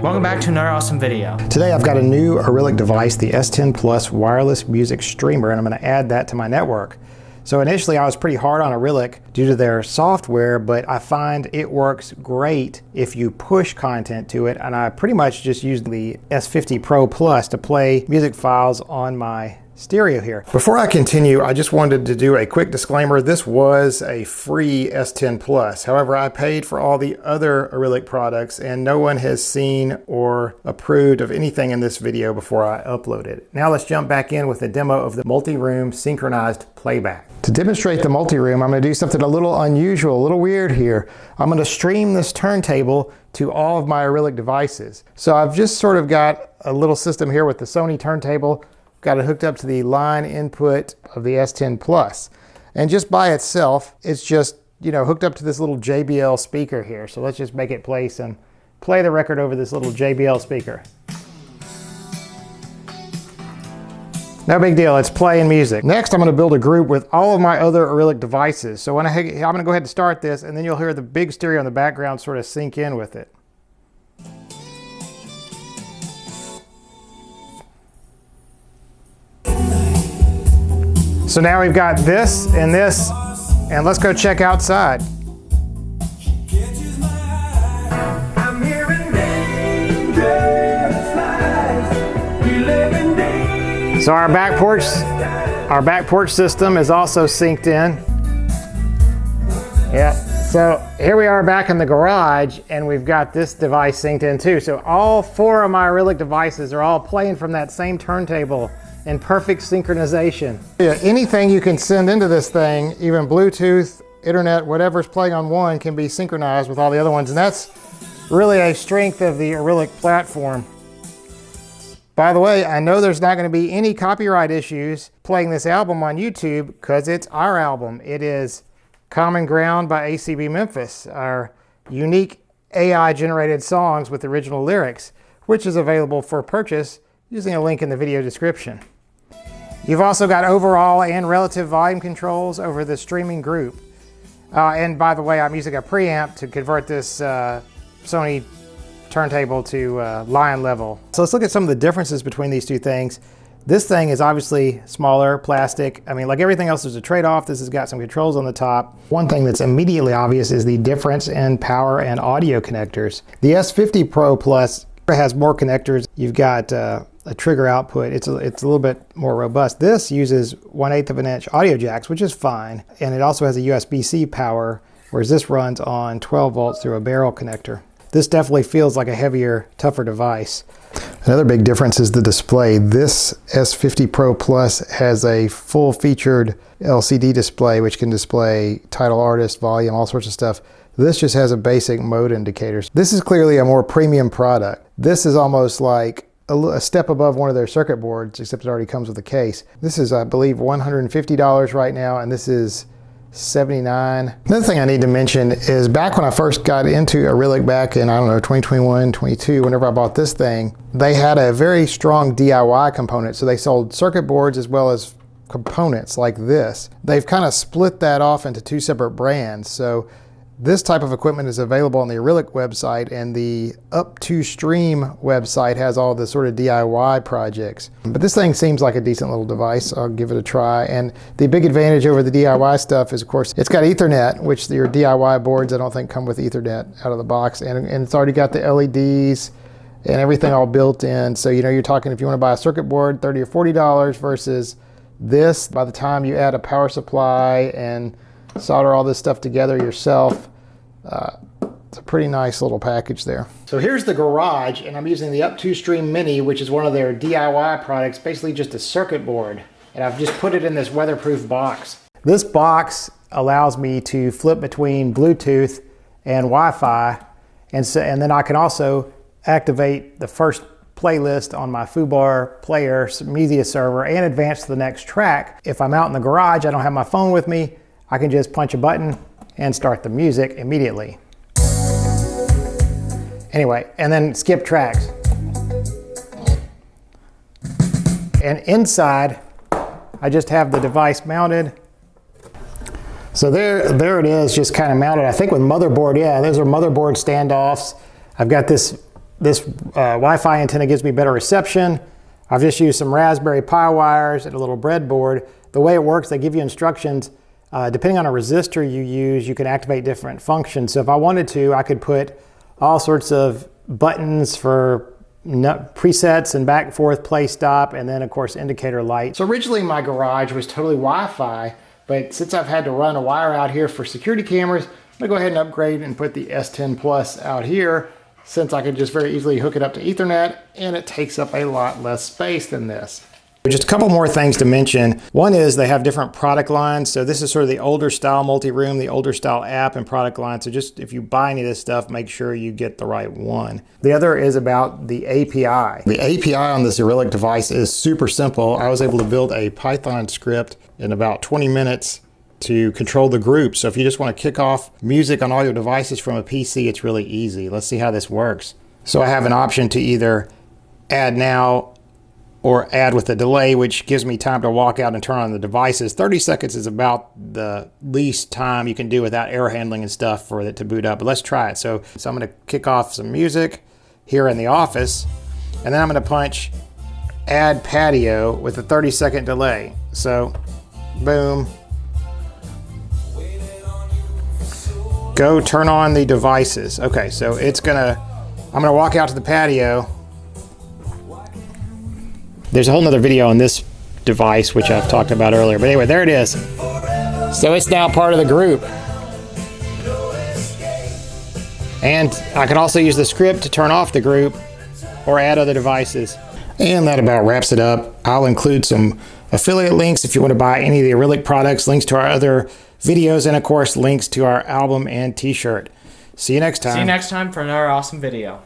Welcome back to another awesome video. Today I've got a new Arylic device, the S10 Plus wireless music streamer, and I'm going to add that to my network. So initially I was pretty hard on Arylic due to their software, but I find it works great if you push content to it, and I pretty much just used the S50 Pro Plus to play music files on my stereo here. Before I continue, I just wanted to do a quick disclaimer. This was a free S10 Plus. However, I paid for all the other Arylic products and no one has seen or approved of anything in this video before I upload it. Now let's jump back in with a demo of the multi-room synchronized playback. To demonstrate the multi-room, I'm going to do something a little unusual, a little weird here. I'm going to stream this turntable to all of my Arylic devices. So I've just sort of got a little system here with the Sony turntable. Got it hooked up to the line input of the S10 Plus. And just by itself, it's just, hooked up to this little JBL speaker here. So let's just make it play the record over this little JBL speaker. No big deal, it's playing music. Next, I'm gonna build a group with all of my other Arylic devices. So I'm gonna go ahead and start this, and then you'll hear the big stereo in the background sort of sync in with it. So now we've got this, and let's go check outside. So our back porch system is also synced in. Yeah, so here we are back in the garage, and we've got this device synced in too. So all four of my Arylic devices are all playing from that same turntable in perfect synchronization. Yeah, anything you can send into this thing, even Bluetooth, internet, whatever's playing on one can be synchronized with all the other ones, and that's really a strength of the Arylic platform. By the way, I know there's not going to be any copyright issues playing this album on YouTube because it's our album. It is Common Ground by ACB Memphis, our unique AI-generated songs with original lyrics, which is available for purchase using a link in the video description. You've also got overall and relative volume controls over the streaming group. And by the way, I'm using a preamp to convert this Sony turntable to line level. So let's look at some of the differences between these two things. This thing is obviously smaller, plastic. I mean, like everything else, there's a trade-off. This has got some controls on the top. One thing that's immediately obvious is the difference in power and audio connectors. The S50 Pro Plus has more connectors. You've got a trigger output. It's a little bit more robust. This uses 1/8 of an inch audio jacks, which is fine. And it also has a USB-C power, whereas this runs on 12 volts through a barrel connector. This definitely feels like a heavier, tougher device. Another big difference is the display. This S50 Pro Plus has a full-featured LCD display, which can display title, artist, volume, all sorts of stuff. This just has a basic mode indicator. This is clearly a more premium product. This is almost like a step above one of their circuit boards, except it already comes with a case. This is, I believe, $150 right now, and this is $79. Another thing I need to mention is back when I first got into Arylic back in, 2021, 22, whenever I bought this thing, they had a very strong DIY component. So they sold circuit boards as well as components like this. They've kind of split that off into two separate brands. So this type of equipment is available on the Arylic website, and the Up2Stream website has all the sort of DIY projects. But this thing seems like a decent little device. I'll give it a try. And the big advantage over the DIY stuff is, of course, it's got Ethernet, which your DIY boards I don't think come with Ethernet out of the box. And it's already got the LEDs and everything all built in. So, you're talking, if you want to buy a circuit board, $30 or $40 versus this, by the time you add a power supply and solder all this stuff together yourself, it's a pretty nice little package there. So here's the garage, and I'm using the Up2Stream Mini, which is one of their DIY products, basically just a circuit board. And I've just put it in this weatherproof box. This box allows me to flip between Bluetooth and Wi-Fi, and then I can also activate the first playlist on my FooBar player media server and advance to the next track. If I'm out in the garage, I don't have my phone with me, I can just punch a button and start the music immediately. Anyway, and then skip tracks. And inside, I just have the device mounted. So there it is, just kind of mounted. I think with motherboard, yeah, those are motherboard standoffs. I've got this this Wi-Fi antenna gives me better reception. I've just used some Raspberry Pi wires and a little breadboard. The way it works, they give you instructions. Depending on a resistor you use, you can activate different functions. So if I wanted to, I could put all sorts of buttons for presets and back and forth play stop, and then of course indicator light. So originally my garage was totally Wi-Fi, but since I've had to run a wire out here for security cameras, I'm gonna go ahead and upgrade and put the S10 Plus out here, since I could just very easily hook it up to Ethernet, and it takes up a lot less space than this. Just a couple more things to mention. One is they have different product lines. So this is sort of the older style multi-room, the older style app and product line. So just if you buy any of this stuff, make sure you get the right one. The other is about the API. The API on this Arylic device is super simple. I was able to build a Python script in about 20 minutes to control the group. So if you just want to kick off music on all your devices from a PC, it's really easy. Let's see how this works. So I have an option to either add now or add with a delay, which gives me time to walk out and turn on the devices. 30 seconds is about the least time you can do without error handling and stuff for it to boot up. But let's try it. So I'm going to kick off some music here in the office, and then I'm going to punch add patio with a 30-second delay. So boom. Go turn on the devices. Okay, so I'm gonna walk out to the patio. There's a whole nother video on this device, which I've talked about earlier. But anyway, there it is. So it's now part of the group. And I can also use the script to turn off the group or add other devices. And that about wraps it up. I'll include some affiliate links if you want to buy any of the Arylic products, links to our other videos, and of course, links to our album and t-shirt. See you next time. See you next time for another awesome video.